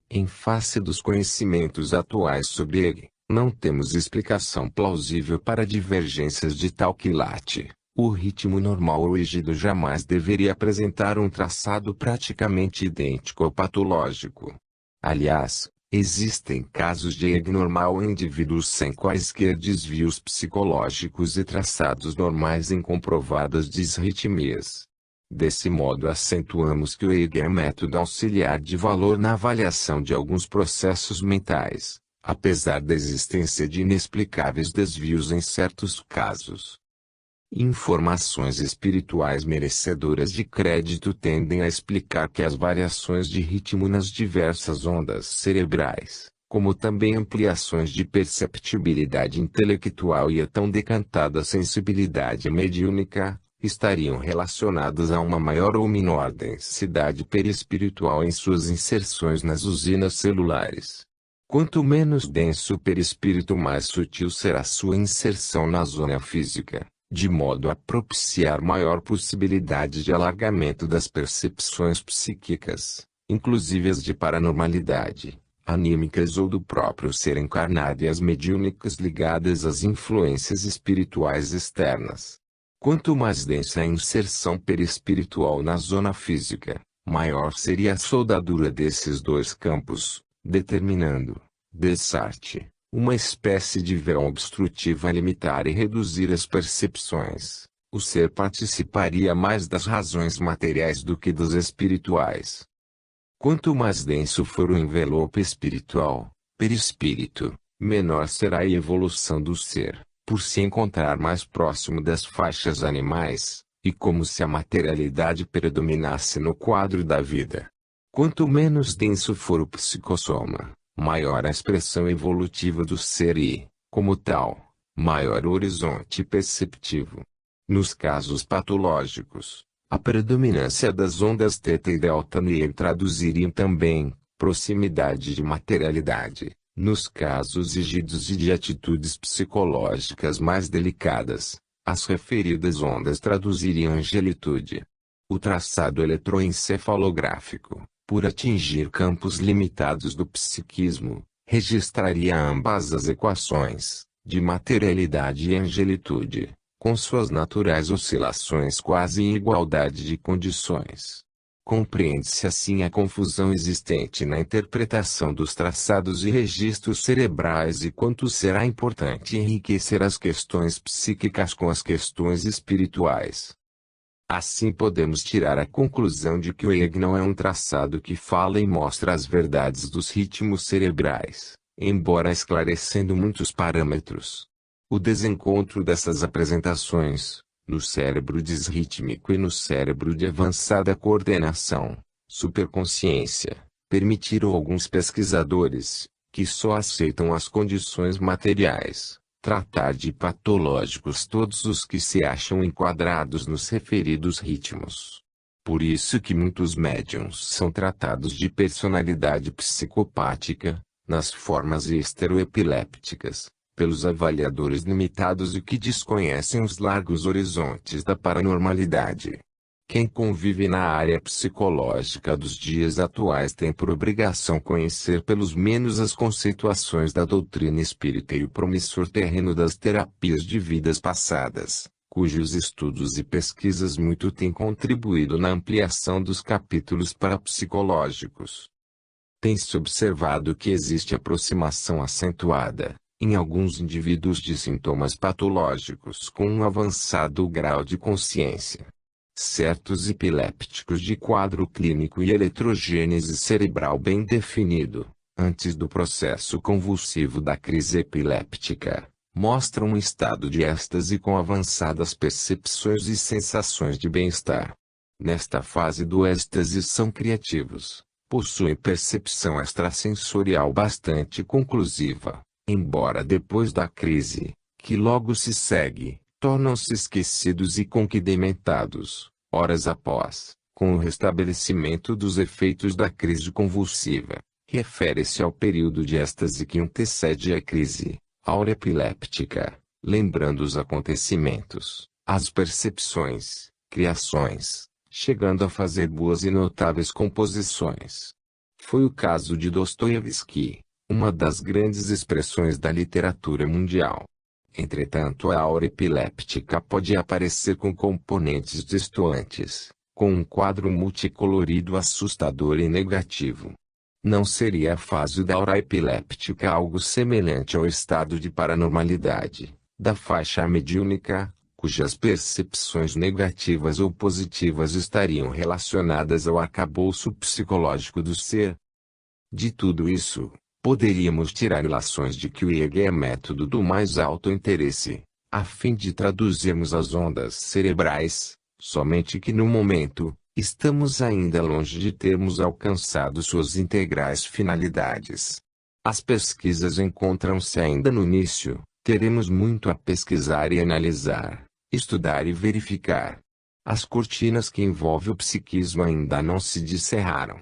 Em face dos conhecimentos atuais sobre ele, não temos explicação plausível para divergências de tal quilate. O ritmo normal ou rígido jamais deveria apresentar um traçado praticamente idêntico ao patológico. Aliás, existem casos de EEG normal em indivíduos sem quaisquer desvios psicológicos e traçados normais em comprovadas disritmias. Desse modo acentuamos que o EEG é método auxiliar de valor na avaliação de alguns processos mentais, apesar da existência de inexplicáveis desvios em certos casos. Informações espirituais merecedoras de crédito tendem a explicar que as variações de ritmo nas diversas ondas cerebrais, como também ampliações de perceptibilidade intelectual e a tão decantada sensibilidade mediúnica, estariam relacionadas a uma maior ou menor densidade perispiritual em suas inserções nas usinas celulares. Quanto menos denso o perispírito, mais sutil será sua inserção na zona física, de modo a propiciar maior possibilidade de alargamento das percepções psíquicas, inclusive as de paranormalidade, anímicas ou do próprio ser encarnado e as mediúnicas ligadas às influências espirituais externas. Quanto mais densa a inserção perispiritual na zona física, maior seria a soldadura desses dois campos, determinando, Descartes, uma espécie de véu obstrutivo a limitar e reduzir as percepções. O ser participaria mais das razões materiais do que das espirituais. Quanto mais denso for o envelope espiritual, perispírito, menor será a evolução do ser, por se encontrar mais próximo das faixas animais, e como se a materialidade predominasse no quadro da vida. Quanto menos denso for o psicossoma, maior a expressão evolutiva do ser e, como tal, maior o horizonte perceptivo. Nos casos patológicos, a predominância das ondas θ e delta no EEG traduziriam também proximidade de materialidade. Nos casos rígidos e de atitudes psicológicas mais delicadas, as referidas ondas traduziriam angelitude. O traçado eletroencefalográfico, por atingir campos limitados do psiquismo, registraria ambas as equações, de materialidade e angelitude, com suas naturais oscilações quase em igualdade de condições. Compreende-se assim a confusão existente na interpretação dos traçados e registros cerebrais e quanto será importante enriquecer as questões psíquicas com as questões espirituais. Assim podemos tirar a conclusão de que o EEG não é um traçado que fala e mostra as verdades dos ritmos cerebrais, embora esclarecendo muitos parâmetros. O desencontro dessas apresentações, no cérebro disrítmico e no cérebro de avançada coordenação, superconsciência, permitiram a alguns pesquisadores, que só aceitam as condições materiais, tratar de patológicos todos os que se acham enquadrados nos referidos ritmos. Por isso que muitos médiuns são tratados de personalidade psicopática, nas formas esteroepilépticas, pelos avaliadores limitados e que desconhecem os largos horizontes da paranormalidade. Quem convive na área psicológica dos dias atuais tem por obrigação conhecer pelos menos as conceituações da doutrina espírita e o promissor terreno das terapias de vidas passadas, cujos estudos e pesquisas muito têm contribuído na ampliação dos capítulos parapsicológicos. Tem-se observado que existe aproximação acentuada, em alguns indivíduos de sintomas patológicos com um avançado grau de consciência. Certos epilépticos de quadro clínico e eletrogênese cerebral bem definido, antes do processo convulsivo da crise epiléptica, mostram um estado de êxtase com avançadas percepções e sensações de bem-estar. Nesta fase do êxtase são criativos, possuem percepção extrasensorial bastante conclusiva, embora depois da crise, que logo se segue, tornam-se esquecidos e conquidementados, horas após, com o restabelecimento dos efeitos da crise convulsiva. Refere-se ao período de êxtase que antecede a crise, aura epiléptica, lembrando os acontecimentos, as percepções, criações, chegando a fazer boas e notáveis composições. Foi o caso de Dostoiévski, uma das grandes expressões da literatura mundial. Entretanto, a aura epiléptica pode aparecer com componentes distoantes, com um quadro multicolorido assustador e negativo. Não seria a fase da aura epiléptica algo semelhante ao estado de paranormalidade, da faixa mediúnica, cujas percepções negativas ou positivas estariam relacionadas ao arcabouço psicológico do ser? De tudo isso, poderíamos tirar ilações de que o IEG é método do mais alto interesse, a fim de traduzirmos as ondas cerebrais, somente que no momento, estamos ainda longe de termos alcançado suas integrais finalidades. As pesquisas encontram-se ainda no início, teremos muito a pesquisar e analisar, estudar e verificar. As cortinas que envolvem o psiquismo ainda não se descerraram.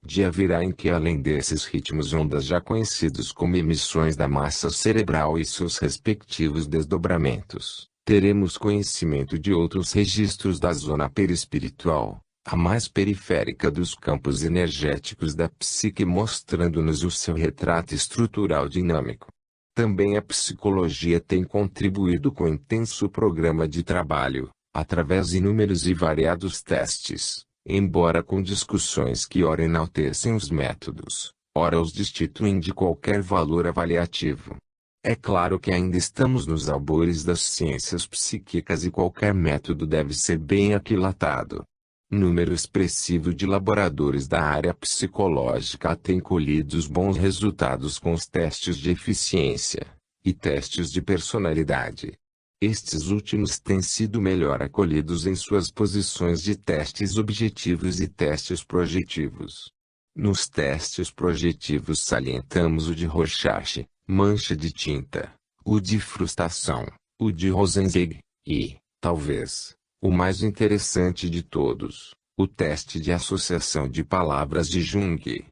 Dia virá em que, além desses ritmos ondas já conhecidos como emissões da massa cerebral e seus respectivos desdobramentos, teremos conhecimento de outros registros da zona perispiritual, a mais periférica dos campos energéticos da psique, mostrando-nos o seu retrato estrutural dinâmico. Também a psicologia tem contribuído com intenso programa de trabalho, através de inúmeros e variados testes, embora com discussões que ora enaltecem os métodos, ora os destituem de qualquer valor avaliativo. É claro que ainda estamos nos albores das ciências psíquicas e qualquer método deve ser bem aquilatado. Número expressivo de laboradores da área psicológica tem colhido os bons resultados com os testes de eficiência e testes de personalidade. Estes últimos têm sido melhor acolhidos em suas posições de testes objetivos e testes projetivos. Nos testes projetivos salientamos o de Rorschach, mancha de tinta, o de frustração, o de Rosenzweig, e, talvez, o mais interessante de todos, o teste de associação de palavras de Jung.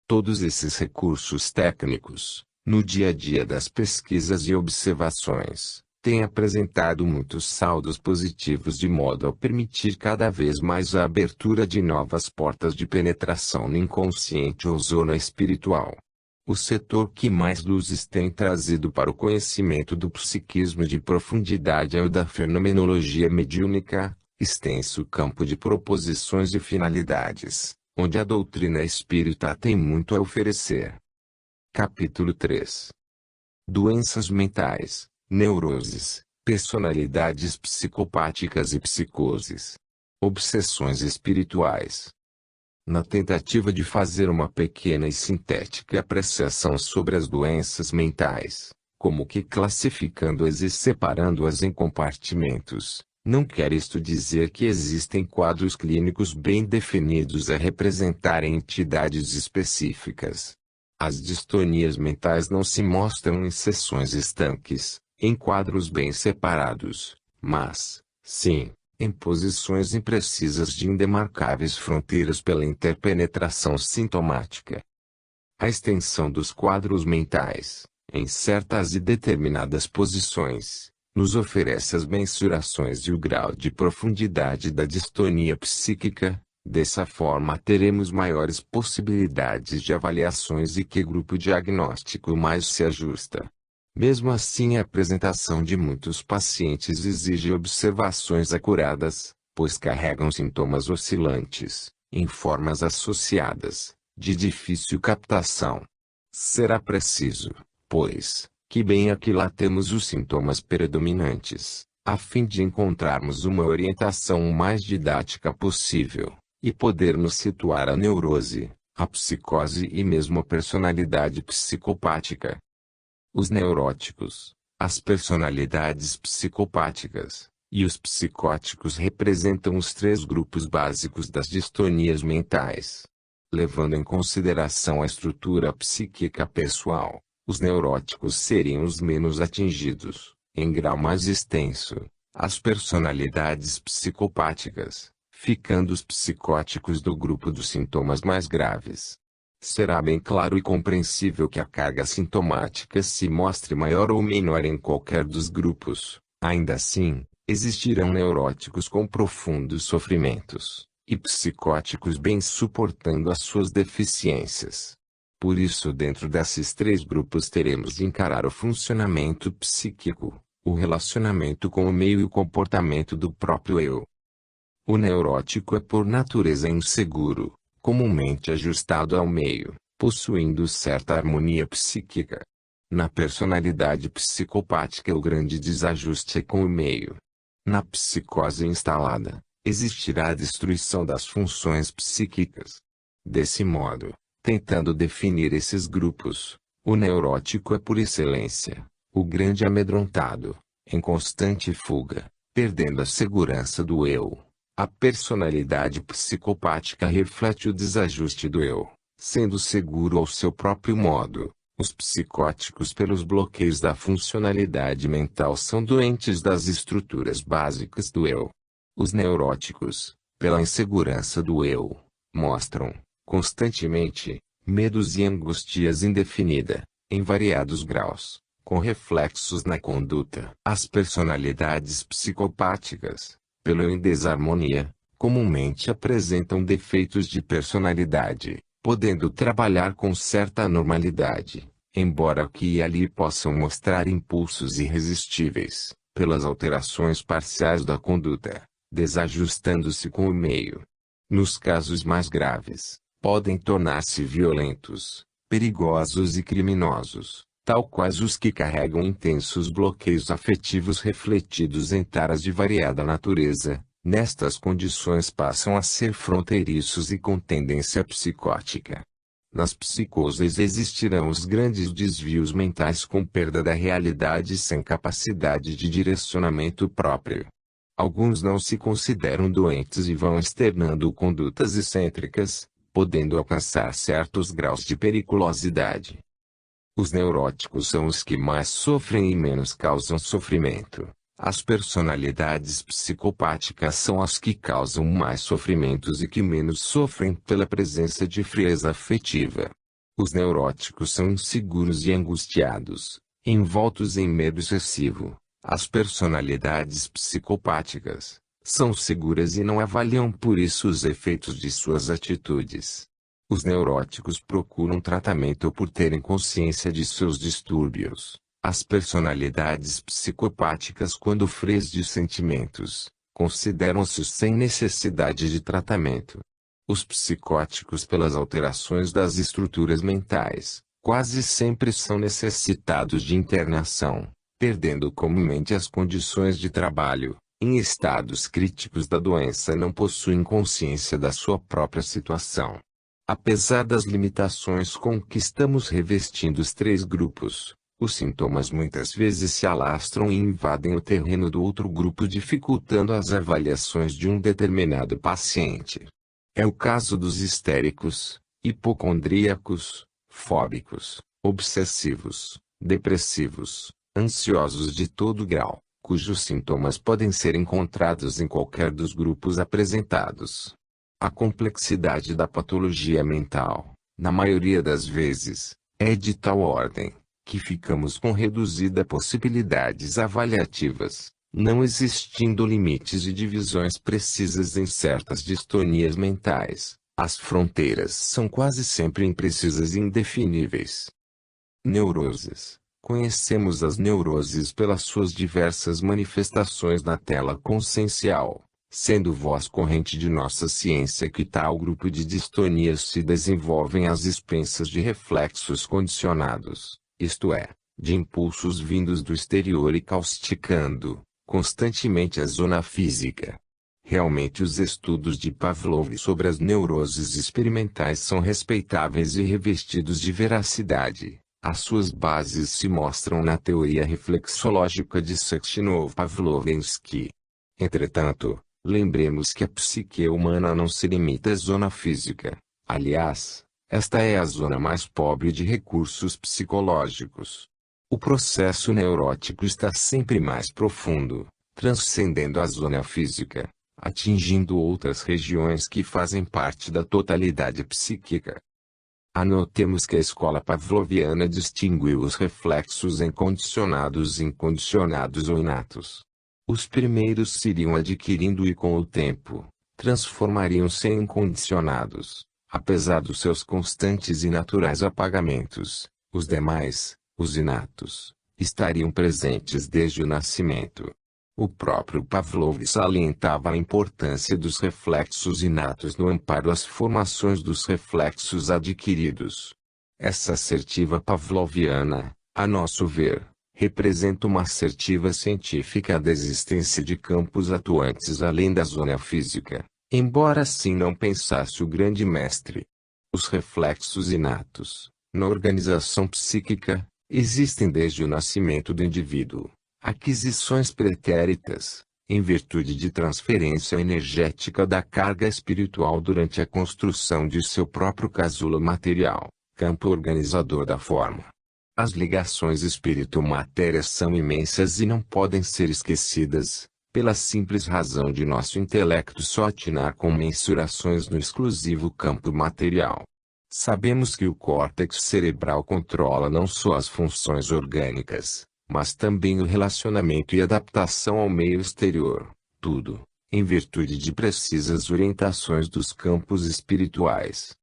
Todos esses recursos técnicos, no dia a dia das pesquisas e observações, têm apresentado muitos saldos positivos de modo a permitir cada vez mais a abertura de novas portas de penetração no inconsciente ou zona espiritual. O setor que mais luzes tem trazido para o conhecimento do psiquismo de profundidade é o da fenomenologia mediúnica, extenso campo de proposições e finalidades, onde a doutrina espírita tem muito a oferecer. Capítulo 3. Doenças mentais, neuroses, personalidades psicopáticas e psicoses. Obsessões espirituais. Na tentativa de fazer uma pequena e sintética apreciação sobre as doenças mentais, como que classificando-as e separando-as em compartimentos, não quer isto dizer que existem quadros clínicos bem definidos a representarem entidades específicas. As distonias mentais não se mostram em seções estanques, em quadros bem separados, mas, sim, em posições imprecisas de indemarcáveis fronteiras pela interpenetração sintomática. A extensão dos quadros mentais, em certas e determinadas posições, nos oferece as mensurações e o grau de profundidade da distonia psíquica. Dessa forma teremos maiores possibilidades de avaliações e que grupo diagnóstico mais se ajusta. Mesmo assim, a apresentação de muitos pacientes exige observações acuradas, pois carregam sintomas oscilantes, em formas associadas, de difícil captação. Será preciso, pois, que bem aquilatemos os sintomas predominantes, a fim de encontrarmos uma orientação o mais didática possível, e podermos situar a neurose, a psicose e mesmo a personalidade psicopática. Os neuróticos, as personalidades psicopáticas, E os psicóticos representam os três grupos básicos das distonias mentais. Levando em consideração a estrutura psíquica pessoal, os neuróticos seriam os menos atingidos, em grau mais extenso, as personalidades psicopáticas, ficando os psicóticos do grupo dos sintomas mais graves. Será bem claro e compreensível que a carga sintomática se mostre maior ou menor em qualquer dos grupos. Ainda assim, existirão neuróticos com profundos sofrimentos, e psicóticos bem suportando as suas deficiências. Por isso, dentro desses três grupos teremos de encarar o funcionamento psíquico, o relacionamento com o meio e o comportamento do próprio eu. O neurótico é por natureza inseguro, comumente ajustado ao meio, possuindo certa harmonia psíquica. Na personalidade psicopática o grande desajuste é com o meio. Na psicose instalada, existirá a destruição das funções psíquicas. Desse modo, tentando definir esses grupos, o neurótico é por excelência o grande amedrontado, em constante fuga, perdendo a segurança do eu. A personalidade psicopática reflete o desajuste do eu, sendo seguro ao seu próprio modo. Os psicóticos, pelos bloqueios da funcionalidade mental, são doentes das estruturas básicas do eu. Os neuróticos, pela insegurança do eu, mostram, constantemente, medos e angústias indefinida, em variados graus, com reflexos na conduta. As personalidades psicopáticas, pelo eu em desarmonia, comumente apresentam defeitos de personalidade, podendo trabalhar com certa normalidade, embora aqui e ali possam mostrar impulsos irresistíveis, pelas alterações parciais da conduta, desajustando-se com o meio. Nos casos mais graves, podem tornar-se violentos, perigosos e criminosos, tal quais os que carregam intensos bloqueios afetivos refletidos em taras de variada natureza. Nestas condições passam a ser fronteiriços e com tendência psicótica. Nas psicoses existirão os grandes desvios mentais com perda da realidade sem capacidade de direcionamento próprio. Alguns não se consideram doentes e vão externando condutas excêntricas, podendo alcançar certos graus de periculosidade. Os neuróticos são os que mais sofrem e menos causam sofrimento. As personalidades psicopáticas são as que causam mais sofrimentos e que menos sofrem pela presença de frieza afetiva. Os neuróticos são inseguros e angustiados, envoltos em medo excessivo. As personalidades psicopáticas são seguras e não avaliam por isso os efeitos de suas atitudes. Os neuróticos procuram tratamento por terem consciência de seus distúrbios. As personalidades psicopáticas, quando frias de sentimentos, consideram-se sem necessidade de tratamento. Os psicóticos, pelas alterações das estruturas mentais, quase sempre são necessitados de internação, perdendo comumente as condições de trabalho. Em estados críticos da doença não possuem consciência da sua própria situação. Apesar das limitações com que estamos revestindo os três grupos, os sintomas muitas vezes se alastram e invadem o terreno do outro grupo, dificultando as avaliações de um determinado paciente. É o caso dos histéricos, hipocondríacos, fóbicos, obsessivos, depressivos, ansiosos de todo grau, cujos sintomas podem ser encontrados em qualquer dos grupos apresentados. A complexidade da patologia mental, na maioria das vezes, é de tal ordem que ficamos com reduzida possibilidades avaliativas, não existindo limites e divisões precisas em certas distonias mentais. As fronteiras são quase sempre imprecisas e indefiníveis. Neuroses. Conhecemos as neuroses pelas suas diversas manifestações na tela consciencial, sendo voz corrente de nossa ciência que tal grupo de distonias se desenvolvem às expensas de reflexos condicionados, isto é, de impulsos vindos do exterior e causticando constantemente a zona física. Realmente os estudos de Pavlov sobre as neuroses experimentais são respeitáveis e revestidos de veracidade. As suas bases se mostram na teoria reflexológica de Sekchinov-Pavlovensky. Entretanto, lembremos que a psique humana não se limita à zona física. Aliás, esta é a zona mais pobre de recursos psicológicos. O processo neurótico está sempre mais profundo, transcendendo a zona física, atingindo outras regiões que fazem parte da totalidade psíquica. Anotemos que a escola pavloviana distinguiu os reflexos em condicionados, incondicionados ou inatos. Os primeiros se iriam adquirindo e com o tempo, transformariam-se em incondicionados, apesar dos seus constantes e naturais apagamentos. Os demais, os inatos, estariam presentes desde o nascimento. O próprio Pavlov salientava a importância dos reflexos inatos no amparo às formações dos reflexos adquiridos. Essa assertiva pavloviana, a nosso ver, representa uma assertiva científica da existência de campos atuantes além da zona física, embora assim não pensasse o grande mestre. Os reflexos inatos, na organização psíquica, existem desde o nascimento do indivíduo. Aquisições pretéritas, em virtude de transferência energética da carga espiritual durante a construção de seu próprio casulo material, campo organizador da forma. As ligações espírito-matéria são imensas e não podem ser esquecidas, pela simples razão de nosso intelecto só atinar com mensurações no exclusivo campo material. Sabemos que o córtex cerebral controla não só as funções orgânicas, mas também o relacionamento e adaptação ao meio exterior, tudo, em virtude de precisas orientações dos campos espirituais.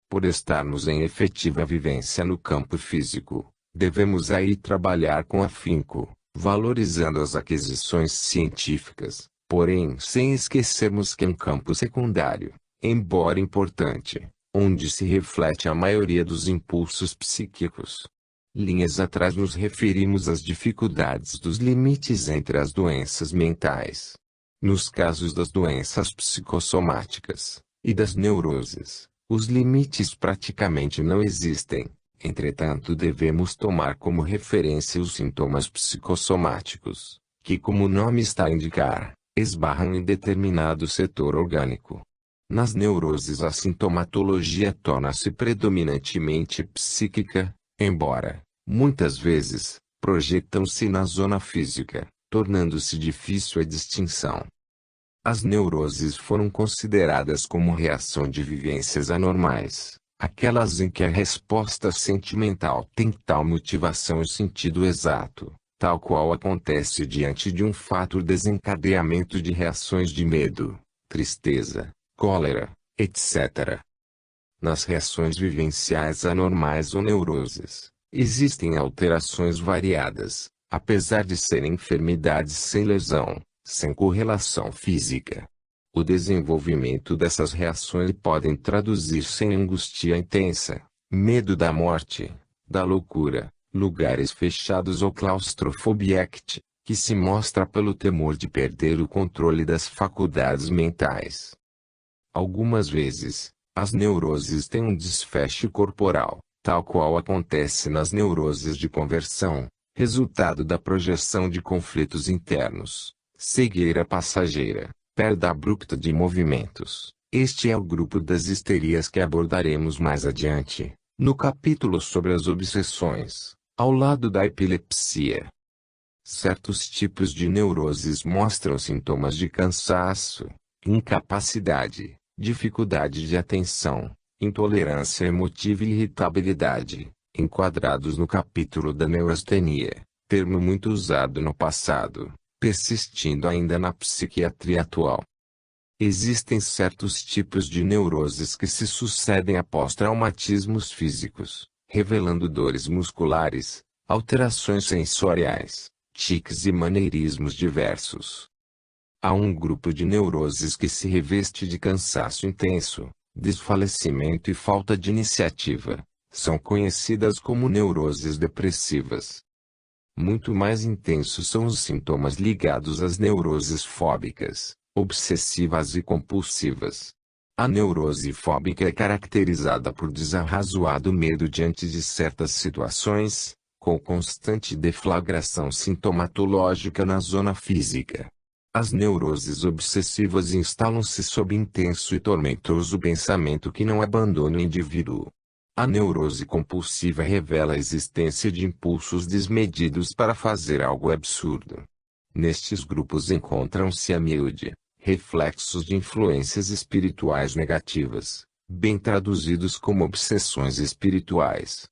Por estarmos em efetiva vivência no campo físico, devemos aí trabalhar com afinco, valorizando as aquisições científicas, porém sem esquecermos que é um campo secundário, embora importante, onde se reflete a maioria dos impulsos psíquicos. Linhas atrás nos referimos às dificuldades dos limites entre as doenças mentais. Nos casos das doenças psicossomáticas, e das neuroses, os limites praticamente não existem. Entretanto, devemos tomar como referência os sintomas psicossomáticos, que, como o nome está a indicar, esbarram em determinado setor orgânico. Nas neuroses a sintomatologia torna-se predominantemente psíquica, embora, muitas vezes, projetam-se na zona física, tornando-se difícil a distinção. As neuroses foram consideradas como reação de vivências anormais, aquelas em que a resposta sentimental tem tal motivação e sentido exato, tal qual acontece diante de um fato desencadeamento de reações de medo, tristeza, cólera, etc. Nas reações vivenciais anormais ou neuroses, existem alterações variadas, apesar de serem enfermidades sem lesão, sem correlação física. O desenvolvimento dessas reações podem traduzir-se em angústia intensa, medo da morte, da loucura, lugares fechados ou claustrofobia que se mostra pelo temor de perder o controle das faculdades mentais. Algumas vezes, as neuroses têm um desfecho corporal, tal qual acontece nas neuroses de conversão, resultado da projeção de conflitos internos, cegueira passageira, perda abrupta de movimentos. Este é o grupo das histerias que abordaremos mais adiante, no capítulo sobre as obsessões, ao lado da epilepsia. Certos tipos de neuroses mostram sintomas de cansaço, incapacidade, dificuldade de atenção, intolerância emotiva e irritabilidade, enquadrados no capítulo da neurastenia, termo muito usado no passado, persistindo ainda na psiquiatria atual. Existem certos tipos de neuroses que se sucedem após traumatismos físicos, revelando dores musculares, alterações sensoriais, tiques e maneirismos diversos. Há um grupo de neuroses que se reveste de cansaço intenso, desfalecimento e falta de iniciativa. São conhecidas como neuroses depressivas. Muito mais intensos são os sintomas ligados às neuroses fóbicas, obsessivas e compulsivas. A neurose fóbica é caracterizada por desarrazoado medo diante de certas situações, com constante deflagração sintomatológica na zona física. As neuroses obsessivas instalam-se sob intenso e tormentoso pensamento que não abandona o indivíduo. A neurose compulsiva revela a existência de impulsos desmedidos para fazer algo absurdo. Nestes grupos encontram-se a miúde, reflexos de influências espirituais negativas, bem traduzidos como obsessões espirituais.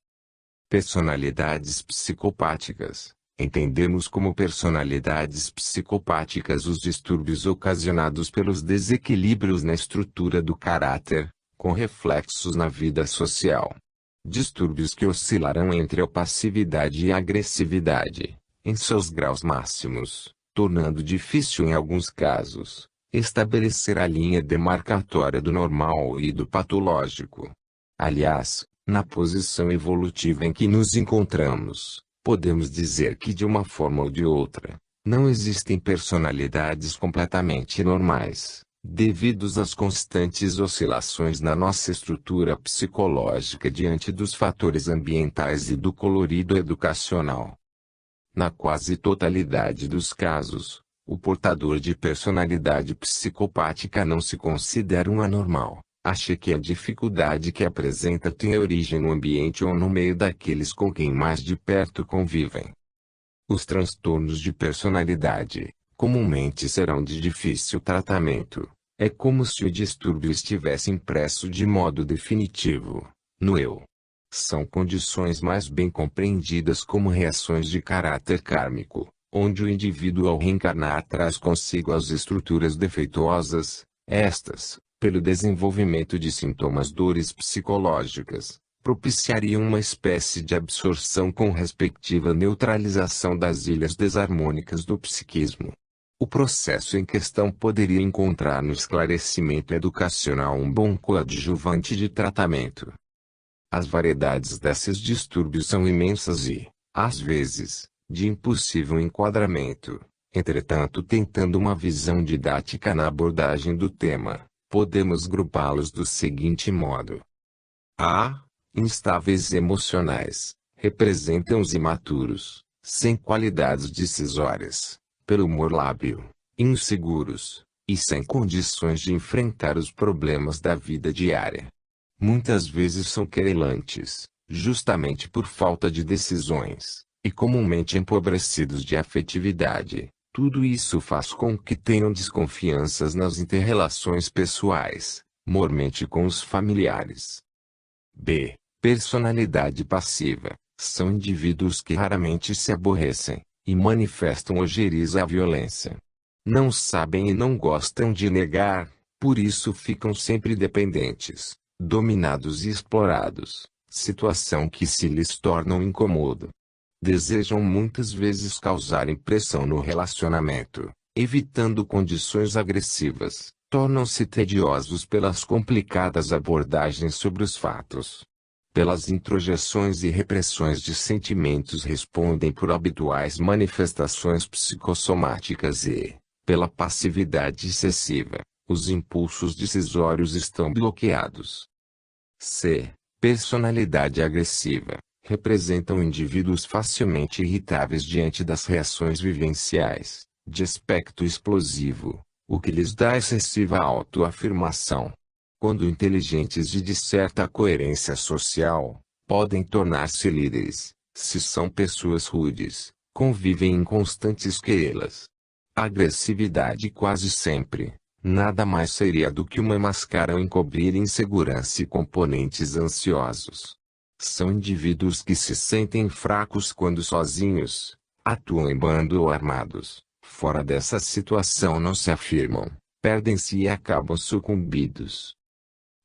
Personalidades psicopáticas. Entendemos como personalidades psicopáticas os distúrbios ocasionados pelos desequilíbrios na estrutura do caráter, com reflexos na vida social. Distúrbios que oscilarão entre a passividade e a agressividade, em seus graus máximos, tornando difícil em alguns casos, estabelecer a linha demarcatória do normal e do patológico. Aliás, na posição evolutiva em que nos encontramos, podemos dizer que de uma forma ou de outra, não existem personalidades completamente normais, devidos às constantes oscilações na nossa estrutura psicológica diante dos fatores ambientais e do colorido educacional. Na quase totalidade dos casos, o portador de personalidade psicopática não se considera um anormal. Acha que a dificuldade que apresenta tem origem no ambiente ou no meio daqueles com quem mais de perto convivem. Os transtornos de personalidade, comumente serão de difícil tratamento. É como se o distúrbio estivesse impresso de modo definitivo, no eu. São condições mais bem compreendidas como reações de caráter kármico, onde o indivíduo ao reencarnar traz consigo as estruturas defeituosas, estas, pelo desenvolvimento de sintomas dores psicológicas, propiciariam uma espécie de absorção com respectiva neutralização das ilhas desarmônicas do psiquismo. O processo em questão poderia encontrar no esclarecimento educacional um bom coadjuvante de tratamento. As variedades desses distúrbios são imensas e, às vezes, de impossível enquadramento. Entretanto, tentando uma visão didática na abordagem do tema, podemos grupá-los do seguinte modo. A. Instáveis emocionais. Representam os imaturos, sem qualidades decisórias, pelo humor lábil, inseguros, e sem condições de enfrentar os problemas da vida diária. Muitas vezes são querelantes, justamente por falta de decisões, e comumente empobrecidos de afetividade. Tudo isso faz com que tenham desconfianças nas interrelações pessoais, mormente com os familiares. B. Personalidade passiva. São indivíduos que raramente se aborrecem, e manifestam ojeriza à violência. Não sabem e não gostam de negar, por isso ficam sempre dependentes, dominados e explorados, situação que se lhes torna um incômodo. Desejam muitas vezes causar impressão no relacionamento, evitando condições agressivas, tornam-se tediosos pelas complicadas abordagens sobre os fatos. Pelas introjeções e repressões de sentimentos respondem por habituais manifestações psicossomáticas e, pela passividade excessiva, os impulsos decisórios estão bloqueados. C. Personalidade agressiva. Representam indivíduos facilmente irritáveis diante das reações vivenciais, de aspecto explosivo, o que lhes dá excessiva autoafirmação. Quando inteligentes e de certa coerência social, podem tornar-se líderes, se são pessoas rudes, convivem em constantes querelas. A agressividade quase sempre, nada mais seria do que uma máscara ao encobrir insegurança e componentes ansiosos. São indivíduos que se sentem fracos quando sozinhos, atuam em bando ou armados. Fora dessa situação não se afirmam, perdem-se e acabam sucumbidos.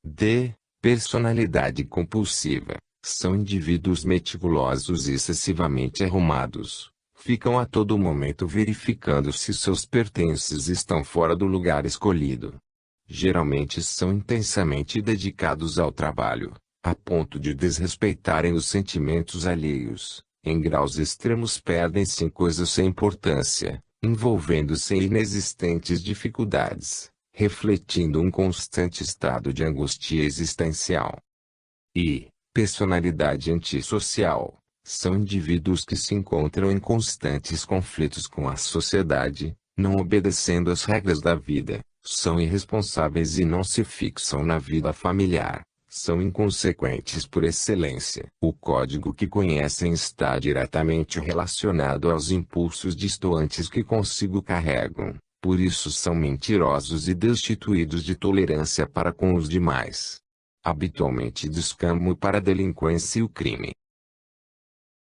D. Personalidade compulsiva. São indivíduos meticulosos e excessivamente arrumados. Ficam a todo momento verificando se seus pertences estão fora do lugar escolhido. Geralmente são intensamente dedicados ao trabalho, a ponto de desrespeitarem os sentimentos alheios. Em graus extremos perdem-se em coisas sem importância, envolvendo-se em inexistentes dificuldades, refletindo um constante estado de angústia existencial. E, personalidade antissocial. São indivíduos que se encontram em constantes conflitos com a sociedade, não obedecendo às regras da vida, são irresponsáveis e não se fixam na vida familiar. São inconsequentes por excelência. O código que conhecem está diretamente relacionado aos impulsos distoantes que consigo carregam. Por isso são mentirosos e destituídos de tolerância para com os demais. Habitualmente descamam para a delinquência e o crime.